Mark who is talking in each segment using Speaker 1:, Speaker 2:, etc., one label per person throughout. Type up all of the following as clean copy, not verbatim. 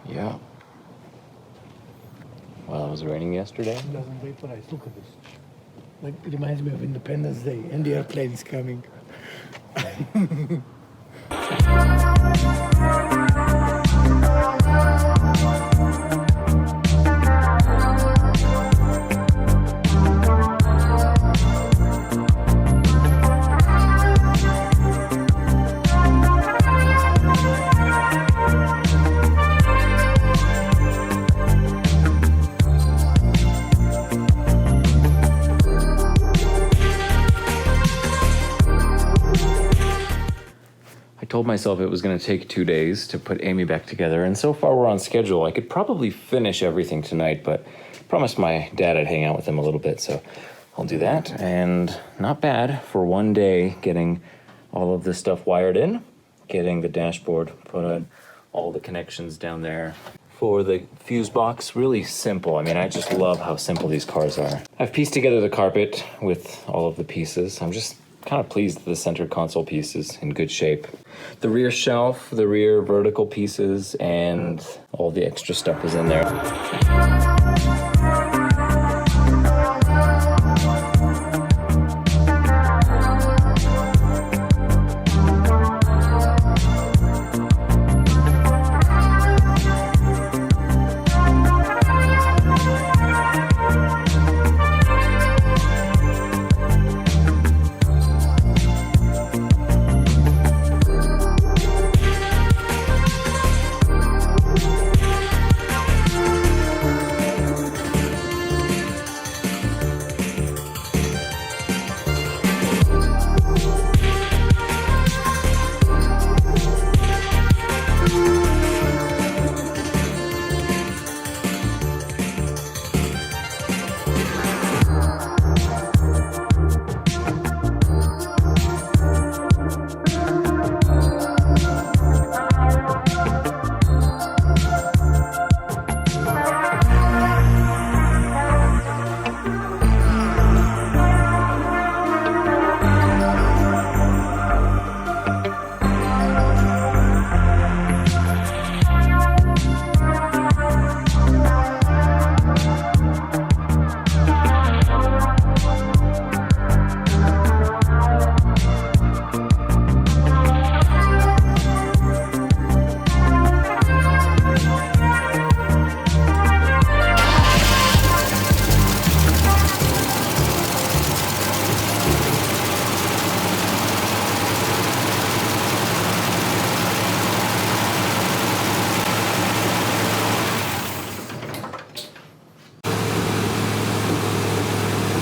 Speaker 1: Yeah. Well, it was raining yesterday.
Speaker 2: It doesn't vaporize. Look at this. Like, it reminds me of Independence Day and the airplane is coming.
Speaker 1: I told myself it was going to take 2 days to put Amy back together, and so far we're on schedule. I could probably finish everything tonight, but I promised my dad I'd hang out with him a little bit, so I'll do that. And not bad for 1 day getting all of this stuff wired in, getting the dashboard put on, all the connections down there. For the fuse box, really simple. I mean, I just love how simple these cars are. I've pieced together the carpet with all of the pieces. I'm just kind of pleased that the center console piece is in good shape. The rear shelf, the rear vertical pieces, and all the extra stuff is in there.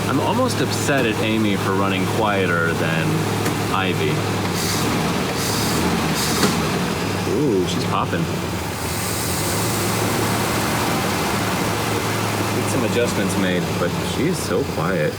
Speaker 1: I'm almost upset at Amy for running quieter than Ivy. Ooh, she's popping. Need some adjustments made, but she's so quiet.